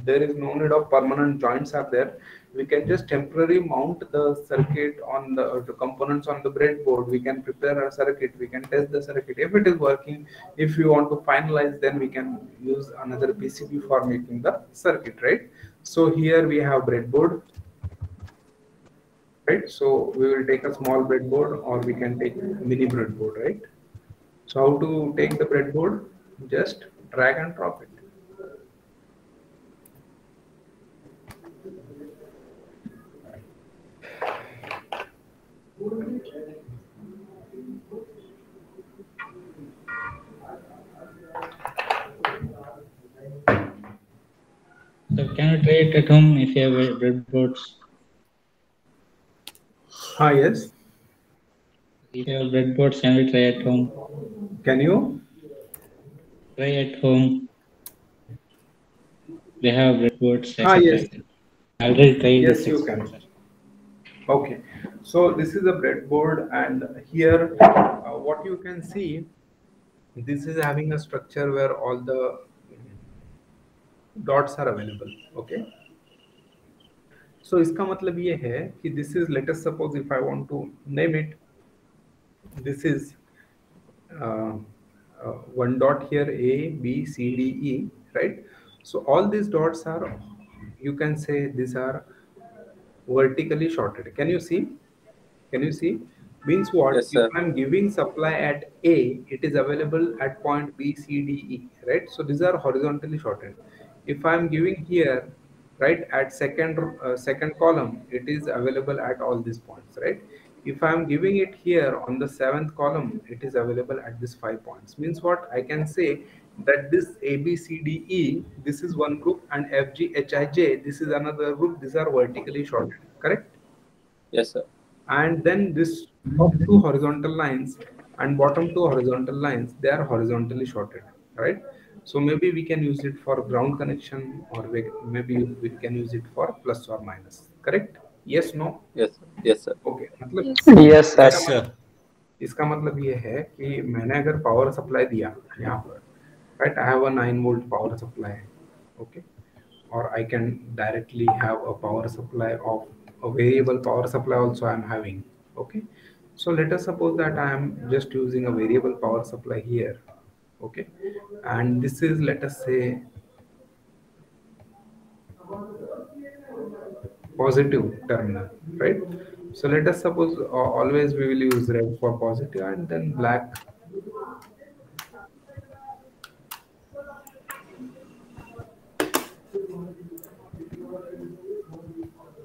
There is no need of permanent joints are there. we can just temporarily mount the circuit on the components on the breadboard. We can prepare our circuit, we can test the circuit. If it is working, if we want to finalize, then we can use another PCB for making the circuit, right? So here we have breadboard, right? So we will take a small breadboard, or we can take mini breadboard, right? So how to take the breadboard? Just drag and drop it. So can you try it at home if you have breadboards? Yes. If you have breadboards, can we try at home? Can you? Try at home. They have breadboards. Yes. I already tried Yes, this you experiment, can. sir. Okay. So this is a breadboard, and here what you can see, this is having a structure where all the dots are available. Okay. So इसका मतलब ये है कि this is, let us suppose if I want to name it, this is uh, one dot here, A, B, C, D, E, right? So all these dots are, you can say these are vertically shorted. Can you see? Can you see? Means what? Yes, If sir. I'm giving supply at A, it is available at point B, C, D, E, right? So these are horizontally shorted. If I'm giving here, right, at second column, it is available at all these points, right? If I'm giving it here on the 7th column, it is available at these 5 points. Means what? I can say that this A, B, C, D, E, this is one group, and F, G, H, I, J, this is another group. These are vertically shorted, correct? Yes, sir. And then this top two horizontal lines and bottom two horizontal lines, they are horizontally shorted, right? So maybe we can use it for ground connection, or maybe we can use it for plus or minus, correct? Yes, no? Yes, sir. Yes, sir. Okay, मतलब Yes, sir. Yes, sir. इसका मतलब ये है कि मैंने अगर power supply दिया यहाँ पर, right, I have a 9 volt power supply, okay, or I can directly have a power supply of a variable power supply also I am having, okay. So let us suppose that I am just using a variable power supply here, okay, and this is, let us say, positive terminal, right? So let us suppose always we will use red for positive and then black.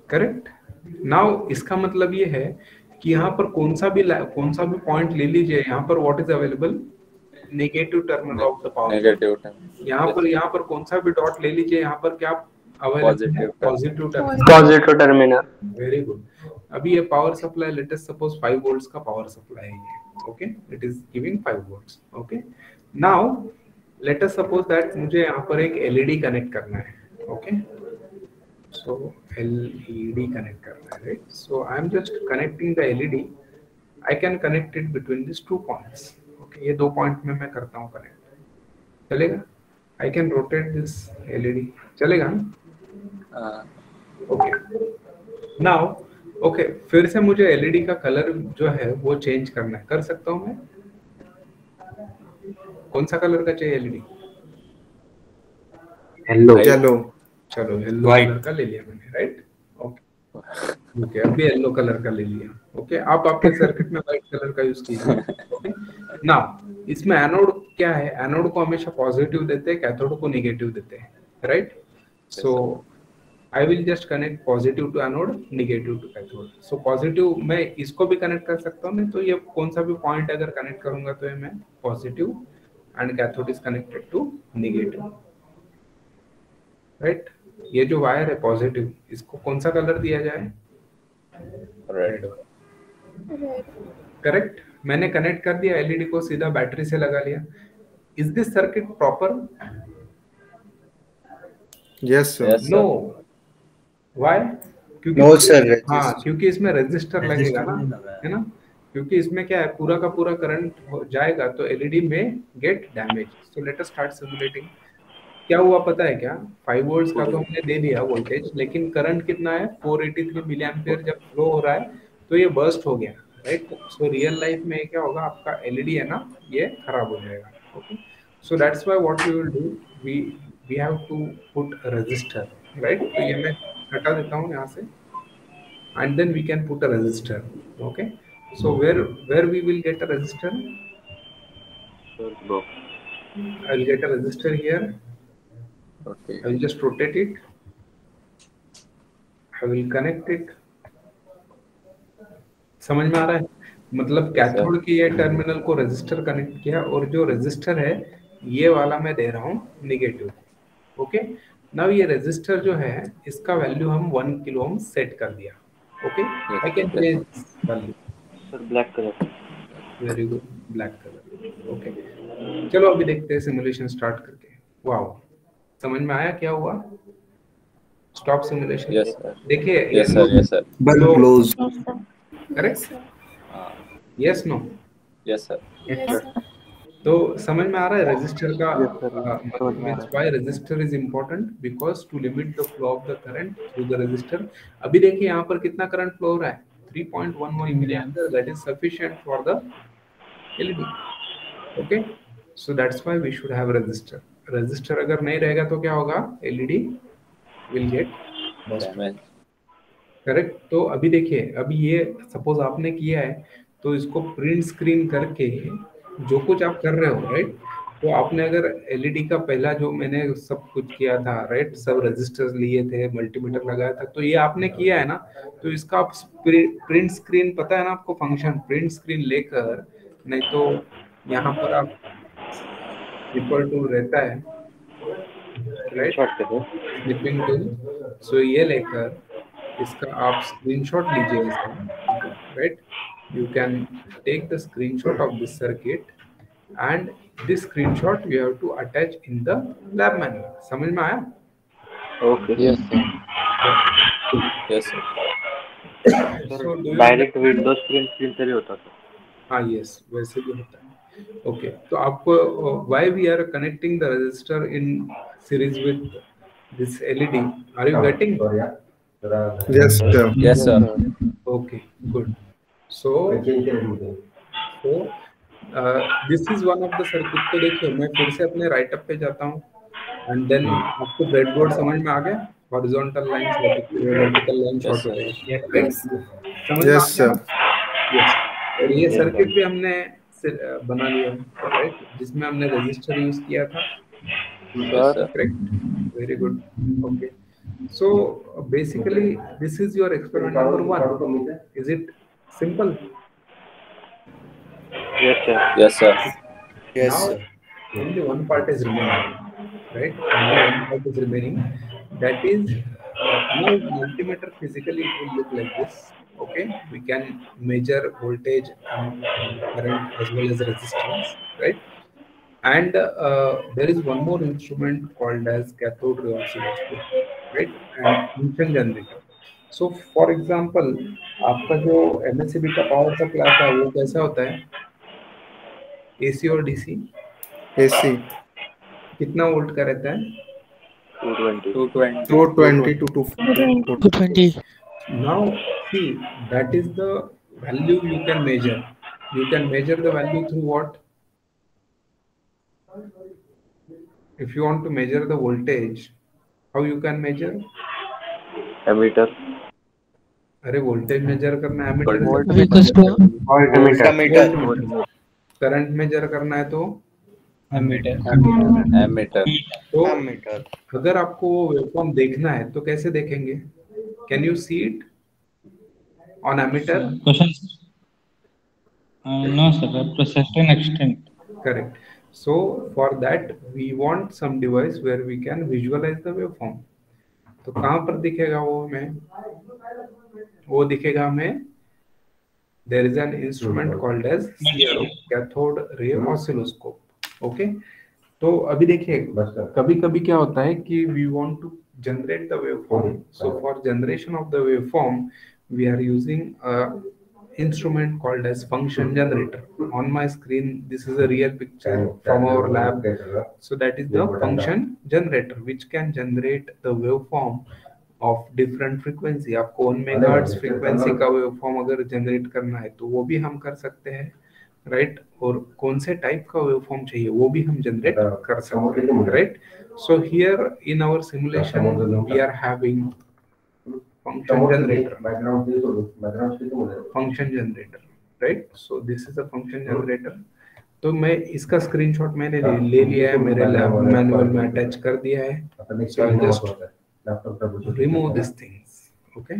Correct. Now इसका मतलब ये है कि यहाँ पर कौन सा भी पॉइंट ले लीजिए, यहाँ पर what is available, negative terminal of the power. Negative terminal. यहाँ पर कौन सा भी डॉट ले लीजिए, यहाँ पर क्या अवेलेबल है, positive terminal. Positive terminal. Very good. अभी ये power supply, let us suppose 5 volts का पावर सप्लाई है, okay, it is giving 5 volts, okay. Now let us suppose that मुझे यहाँ पर एक एलईडी कनेक्ट करना है, ओके. So LED connect करना है, right? So I am just connecting the LED. I can connect it between these 2 points. Okay, ये 2 point में मैं करता हूँ कनेक्ट, चलेगा? I can rotate this LED, चलेगा ना? Okay. Now, okay, फिर से मुझे LED का कलर जो है वो चेंज करना है, कर सकता हूँ मैं? कौन सा कलर का चाहिए LED? येलो. चलो येलो कलर का ले लिया मैंने, राइट? ओके ओके, अभी येलो कलर का ले लिया, ओके. आप आपके सर्किट में व्हाइट कलर का यूज कीजिए, ओके. नाउ इसमें एनोड क्या है, एनोड को हमेशा पॉजिटिव देते हैं, कैथोड को नेगेटिव देते हैं, right? So I will just connect positive to anode, negative to cathode. So positive मैं इसको भी कनेक्ट कर सकता हूँ, नहीं तो ये कौन सा भी पॉइंट अगर कनेक्ट करूंगा तो ये मैं positive and cathode is connected to negative, right? ये जो वायर है पॉजिटिव, इसको कौन सा कलर दिया जाए? रेड. करेक्ट. मैंने कनेक्ट कर दिया एलईडी को, सीधा बैटरी से लगा लिया. Is this circuit proper? Yes sir. No. Why? क्योंकि नो सर. हाँ, क्योंकि इसमें रेजिस्टर लगेगा ना, है ना? क्योंकि इसमें क्या है, पूरा का पूरा करंट जाएगा तो एलईडी में gate damage. So let us start simulating. क्या हुआ पता है क्या, 5 वोल्ट्स का तो हमने दे दिया वोल्टेज, लेकिन करंट कितना है 483 मिली एम्पियर जब फ्लो हो रहा है तो ये बर्स्ट हो गया, राइट। सो रियल लाइफ में क्या होगा, आपका एलईडी है ना ये खराब हो जाएगा। Okay, so that's why what we will do, we we have to put resistor, right. तो ये मैं हटा देता हूँ यहाँ से, and then we can put a resistor. Okay, so where we will get a resistor, I will get a resistor here. Okay. I will just rotate it, I will connect it. समझ में आ रहा है, मतलब cathode के ये terminal को resistor connect किया, और जो रेजिस्टर है ये वाला मैं दे रहा हूँ नेगेटिव। ओके, नाउ ये रेजिस्टर जो है इसका वैल्यू हम 1 किलो ओम सेट कर दिया। Okay, I can change value. Sir black colour. Very good, black colour. Okay, चलो अभी देखते हैं सिमुलेशन स्टार्ट करके। वाओ, समझ में आया क्या हुआ? Stop simulation. यस सर, देखिए yes sir, yes sir. Bulb close. Correct, yes no? Yes sir. तो समझ में आ रहा है रेजिस्टर का Yes, sir. समझ में आ मींस रहा है. Why resistor is important, because to limit the flow of the current through the resistor. अभी देखिए यहाँ पर कितना करंट फ्लो हो रहा है, 3.11 milliampere, that is sufficient for the LED. Okay, so that's why we should have resistor. Resistor अगर नहीं रहेगा तो क्या होगा, LED will get damage. Correct. तो अभी देखिए, अभी ये सपोज आपने किया है तो इसको प्रिंट स्क्रीन करके जो कुछ आप कर रहे हो, राइट, तो आपने अगर एलईडी का पहला जो मैंने सब कुछ किया था, राइट, सब रजिस्टर्स लिए थे, मल्टीमीटर लगाया था, तो ये आपने किया है ना, तो इसका आप प्रिंट स्क्रीन, पता है ना आपको फंक्शन, प्रिंट स्क्रीन लेकर, नहीं तो यहाँ पर आप इक्वल टू रहता है, राइट, स्क्रीनशॉट करो। Snipping tool. सो ये लेकर इसका आप स्क्रीनशॉट लीजिए इसका, right, you can take the screenshot of this circuit and this screenshot you have to attach in the lab manual. समझ में आया? Okay Yes, sir. Yes sir. So do you direct Windows print screen से भी होता था। हाँ, yes, वैसे भी होता है। ओके, तो आपको why we are connecting the resistor in series with this LED, are you getting? Yes, sir. Yes sir. Okay, good. So this is one of the circuit। तो देखिए मैं फिर से अपने राइट अप पे जाता हूँ, एंड देन आपको ब्रेडबोर्ड समझ में आ गया, हॉरिजॉन्टल लाइन शॉर्ट हो रही है, वर्टिकल लाइन शॉर्ट हो रही है, राइट, समझ में आ Yes, गया sir. ना? यस। और ये सर्किट भी हमने बना लिया है, राइट, जिसमें हमने रजिस्टर यूज किया था, yes sir. Correct, very good. Okay, so basically this is your experiment number 1, is it simple? Yes sir. Yes sir. Yes, Now sir. only one part is remaining, right, only one part is remaining, that is now multimeter physically it will look like this. Okay, we can measure voltage and current as well as resistance, right, and there is one more instrument called as cathode ray oscilloscope, right, and function generator. So for example, आपका जो MSCB का power supply आता है वो कैसा होता है, AC और DC? AC. कितना वोल्ट का रहता है? 220। 220। 420 to 240. 220. Now see, that is the value you can measure. You can measure the value through what? If you want to measure the voltage, how you can measure? Ammeter. अरे voltage measure करना है, ammeter Volt equals to Voltmeter. Current measure करना है तो ammeter. Ammeter. तो Ammeter. अगर आपको वो वेवफॉर्म देखना है तो कैसे देखेंगे? Can you see it on ammeter? Question. No, sir. To a certain extent. Correct. So for that we want some device where we can visualize the waveform. तो कहाँ पर दिखेगा वो हमें? वो दिखेगा हमें, there is an instrument called as CRO, cathode ray oscilloscope. Okay, तो अभी देखिए कभी कभी क्या होता है कि we want to generate the waveform. So for generation of the waveform we are using a instrument called as function generator. On my screen, this is a real picture from our lab. So that is the function generator, which can generate the waveform of different frequency. आपको 1 megahertz frequency का waveform अगर generate करना है तो वो भी हम कर सकते हैं, राइट? और कौन से टाइप का वेवफॉर्म चाहिए वो भी हम जनरेट कर सकते हैं, right? So here in our simulation we are having function generator, function generator, right? So this is a function generator. तो मैं इसका स्क्रीनशॉट मैंने ले लिया है, मेरे लैब मैनुअल में अटैच कर दिया है. So I'll just remove these things. Okay,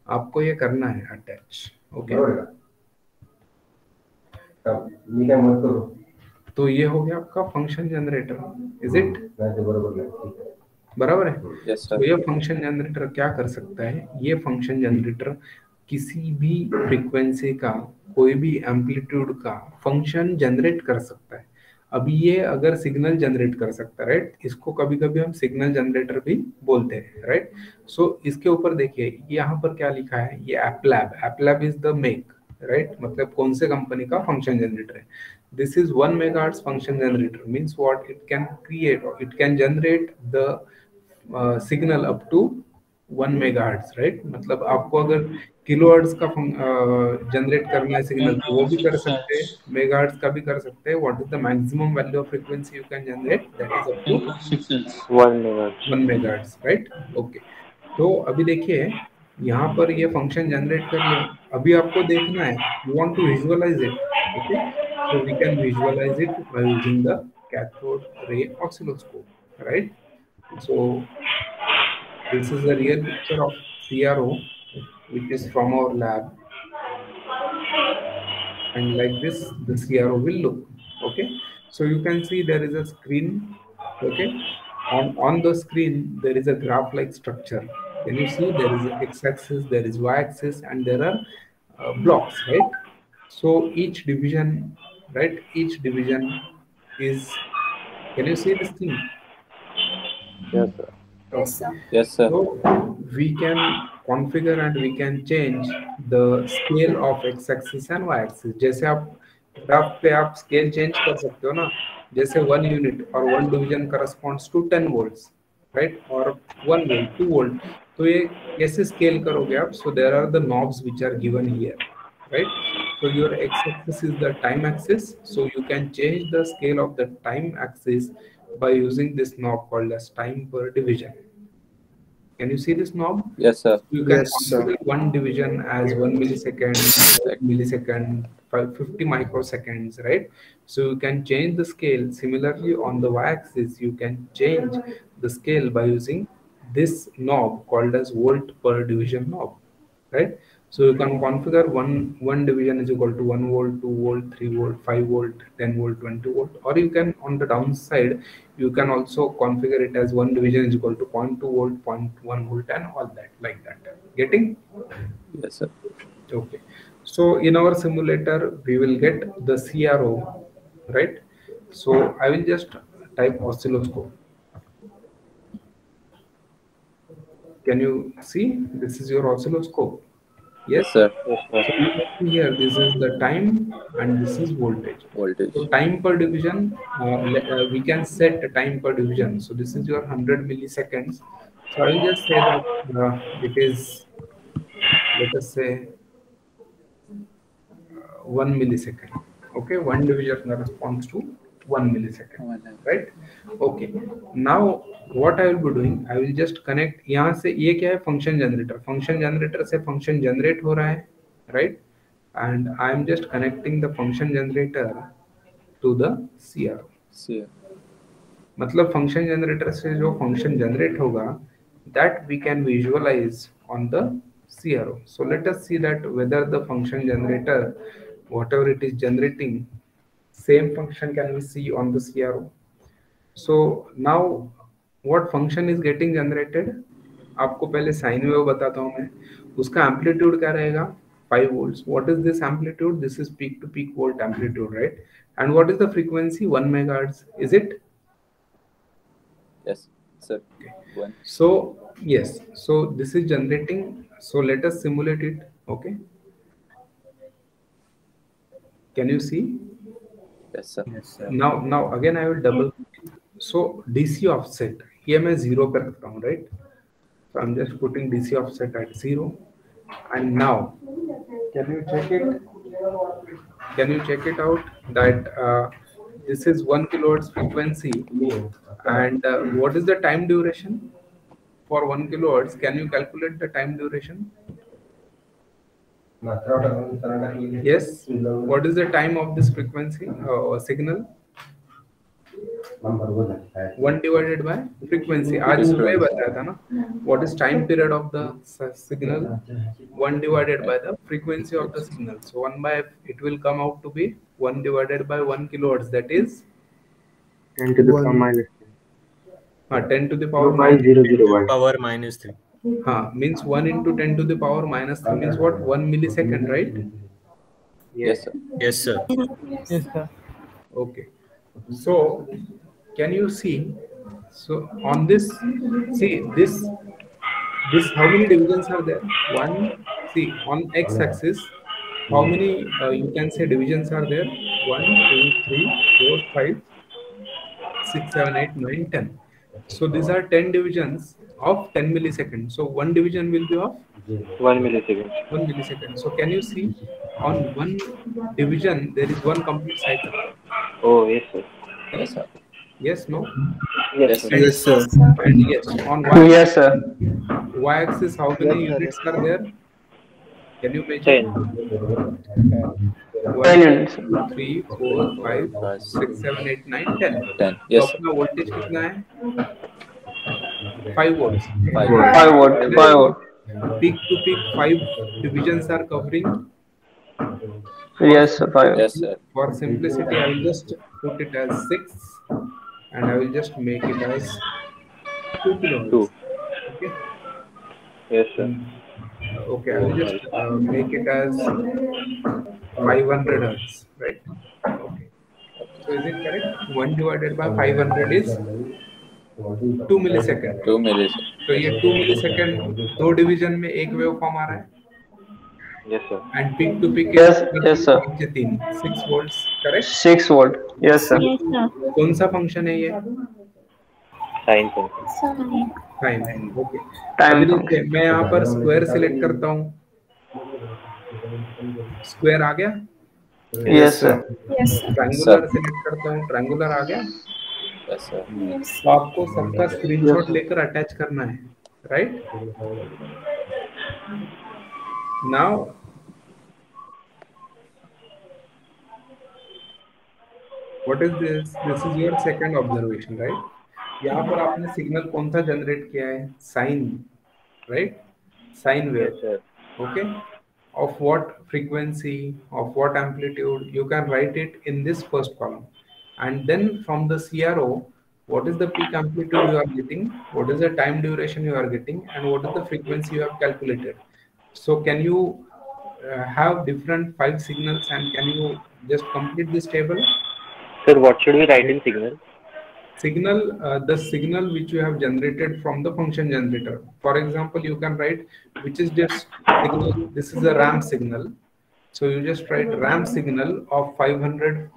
आपको ये करना है अटैच. Okay, तो ये हो गया आपका फंक्शन जनरेटर. इज इट बराबर है? Yes, sir. तो ये फंक्शन जनरेटर क्या कर सकता है? ये फंक्शन जनरेटर किसी भी फ्रीक्वेंसी का, कोई भी एम्पलीट्यूड का फंक्शन जनरेट कर सकता है. अभी ये अगर सिग्नल जनरेट कर सकता है, राइट? इसको कभी कभी हम सिग्नल जनरेटर भी बोलते हैं, राइट? सो इसके ऊपर देखिए यहाँ पर क्या लिखा है, ये एप्लैब इज द मेक, राइट? मतलब कौन से कंपनी का फंक्शन जनरेटर है. This is 1 megahertz function generator. Means what? It can create, or it can generate the signal up to 1 megahertz, right? मतलब आपको अगर किलोहर्ट्ज का जनरेट करना है सिग्नल तो वो भी कर सकते हैं, मेगाहर्ट्ज का भी कर सकते हैं. What is the maximum value of frequency you can generate? That is up to 1 megahertz, right? Okay, तो अभी देखिए यहाँ पर ये फंक्शन जनरेट कर लिया. अभी आपको देखना है, you want to visualize it. Okay, so we can visualize it by using the cathode ray oscilloscope, right? So this is a real picture of CRO which is from our lab, and like this the CRO will look. Okay, so you can see there is a screen. Okay, on the screen there is a graph like structure. Can you see there is x-axis, there is y-axis, and there are blocks, right? So each division, right, each division is, can you see this thing? Yes, sir. Yes, sir. Yes, sir. So we can configure and we can change the scale of x-axis and y-axis. जैसे आप graph पे आप scale change कर सकते हो ना, जैसे 1 unit और 1 division corresponds to 10 volts, right? और 1 वोल्ट, 2 वोल्ट. तो ये कैसे स्केल करोगे आप? So there are the knobs which are given here, right? So your x-axis is the time axis, so you can change the scale of the time axis by using this knob called as time per division. Can you see this knob? Yes, sir. You can Yes, sir. configure one division as 1 millisecond, 1 millisecond, 50 microseconds, right? So you can change the scale. Similarly, on the y-axis, you can change the scale by using this knob called as volt per division knob, right? So you can configure one division is equal to 1 volt, 2 volt, 3 volt, 5 volt, 10 volt, 20 volt, or you can, on the downside, you can also configure it as one division is equal to 0.2 volt, 0.1 volt, and all that, like that. Getting? Yes, sir. Okay. So in our simulator, we will get the CRO, right? So I will just type oscilloscope. Can you see? This is your oscilloscope. Yes, sir. So you can see here, this is the time and this is voltage. So time per division, we can set a time per division. So this is your 100 milliseconds. So I will just say that it is, let us say, 1 millisecond. Okay, one division corresponds to 1 millisecond, right? Okay, now what I will be doing, I will just connect. यहाँ से ये क्या है? Function generator. Function generator से function generate हो रहा है, right? And I am just connecting the function generator to the CRO. मतलब function generator से जो function generate होगा, that we can visualize on the CRO. So let us see that whether the function generator, whatever it is generating, same function can we see on the CRO. So now what function is getting generated? आपको पहले sine wave बताता हूँ मैं. उसका amplitude क्या रहेगा? 5 volts. What is this amplitude? This is peak to peak volt amplitude, right? And what is the frequency? 1 megahertz. Is it? Yes, sir. Okay. So yes, so this is generating. So let us simulate it. Okay. Can you see? Yes, sir. Yes, sir. Now again I will double. So DC offset ये मैं 0 पे रखता हूँ, right? So I'm just putting DC offset at 0. And now, can you check it? Can you check it out that this is 1 kilohertz frequency, and what is the time duration for 1 kilohertz? Can you calculate the time duration? Yes. What is the time of this frequency signal? 1 divided by frequency. आज सुबह बताया था ना. What is time period of the signal? 1 divided by the frequency of the signal. So 1 by it will come out to be 1 divided by 1 kilohertz. That is 10 to the power minus 10 to the power minus 0.001. Power minus 3. Means 1 into 10 to the power minus 3 means what? 1 millisecond, right? Yes, sir. Yes, sir. Yes, sir. Okay. So can you see? So on this, see this how many divisions are there? One. See on x-axis, how many you can say divisions are there? 1, 2, 3, 4, 5, 6, 7, 8, 9, 10. So these are 10 divisions of 10 milliseconds. So one division will be of 1 millisecond. 1 millisecond. So can you see on one division there is one complete cycle? Oh, yes, sir. Yes, sir. Yes, no? Yes, And, Yes, sir. and yes, on y-axis, Yes, sir. y-axis how many Yes, sir, units yes, are there? Can you measure? 10. 1, 10 units. 2, 3, 4, 5, 6, 7, 8, 9, 10. 10. तो Yes, sir. अपना voltage कितना है? 5 volts. 5. 5 volt. 5 volt. Peak to peak 5 divisions are covering. Yes, sir. 5. Yes, sir. For simplicity, I will just put it as 6 and I will just make it as 2 kilohertz. 2. Okay. Yes, sir. Okay, I will just make it as 500 hertz, right? Okay. So is it correct? 1 divided by 500 is 2 millisecond. 2 milliseconds. तो ये 2 millisecond दो division में एक wave form आ रहा है. Yes, sir. And peak to peak Yes, yes, sir. 6 volts, correct? 6 volt. Yes, sir. कौन सा function है ये? Sine function. Time. Okay. Time अभी function. देखिए मैं यहाँ पर स्क्वायर सिलेक्ट करता हूँ. स्क्वायर आ गया. Yes, sir. ट्रायंगुलर सिलेक्ट करता हूँ. ट्रायंगुलर आ गया. Yes, sir. तो आपको सबका स्क्रीनशॉट लेकर अटैच करना है, right? Now what is this? This is your second observation, right? यहाँ पर आपने सिग्नल कौन सा जनरेट किया है? Sine, right? Sine Yes, wave. sir. Okay, of what frequency, of what amplitude, you can write it in this first column, and then from the CRO, what is the peak amplitude you are getting, what is the time duration you are getting, and what is the frequency you have calculated. So can you have different 5 signals, and can you just complete this table? Sir, what should we write in signal? Signal, the signal which you have generated from the function generator. For example, you can write which is just signal. This is a ramp signal, so you just write ramp signal of 500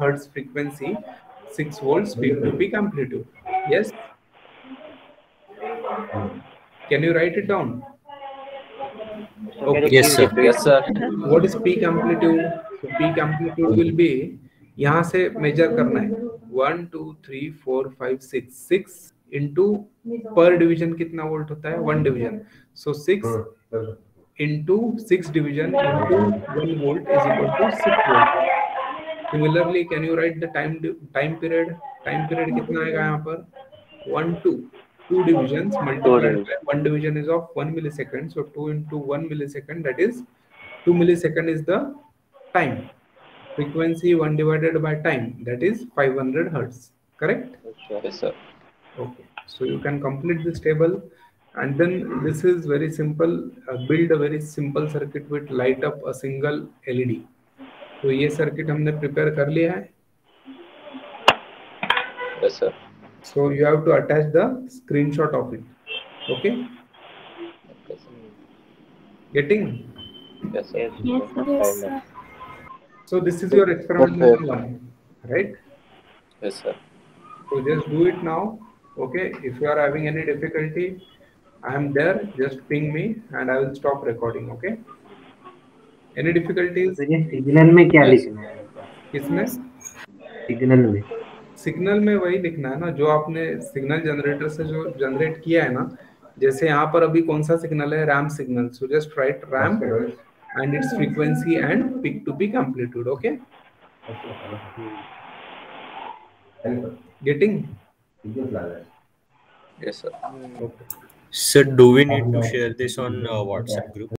hertz frequency, 6 volts peak to peak amplitude. Yes, can you write it down? Okay. Yes, sir. Yes, sir. What is peak amplitude? So peak amplitude will be, यहाँ से major करना है 1 2 3 4 5 6 into पर division कितना volt होता है? 1 division. So 6 into 6 division into 1 volt is equal to 6 volt. Similarly can you write the time period? Time period कितना आएगा यहाँ पर? 1 2 divisions multiplied by 1 division is of 1 millisecond. So 2 into 1 millisecond, that is 2 millisecond is the time. Frequency 1 divided by time, that is 500 hertz, correct? Yes, sir. Okay, so you can complete this table, and then this is very simple. Build a very simple circuit with light up a single LED. तो ये circuit हमने prepare कर लिया है. Yes, sir. So you have to attach the screenshot of it. Okay, getting? Yes, sir. Yes, sir. Yes, sir. So this is your experiment Yes, sir. number one, right? Yes, sir. So just do it now. Okay. If you are having any difficulty, I am there. Just ping me and I will stop recording. Okay. Any तो difficulties? Sir ये signal में क्या Yes. लिखना है ऐसा किसमें? Signal में signal में वही लिखना है ना जो आपने सिग्नल जनरेटर से जो जनरेट किया है ना. जैसे यहाँ पर अभी कौन सा सिग्नल है? RAM signal. So just right RAM and its frequency and peak to peak amplitude. Okay. Getting? Yes, sir. Okay. Sir, do we need to share this on WhatsApp group?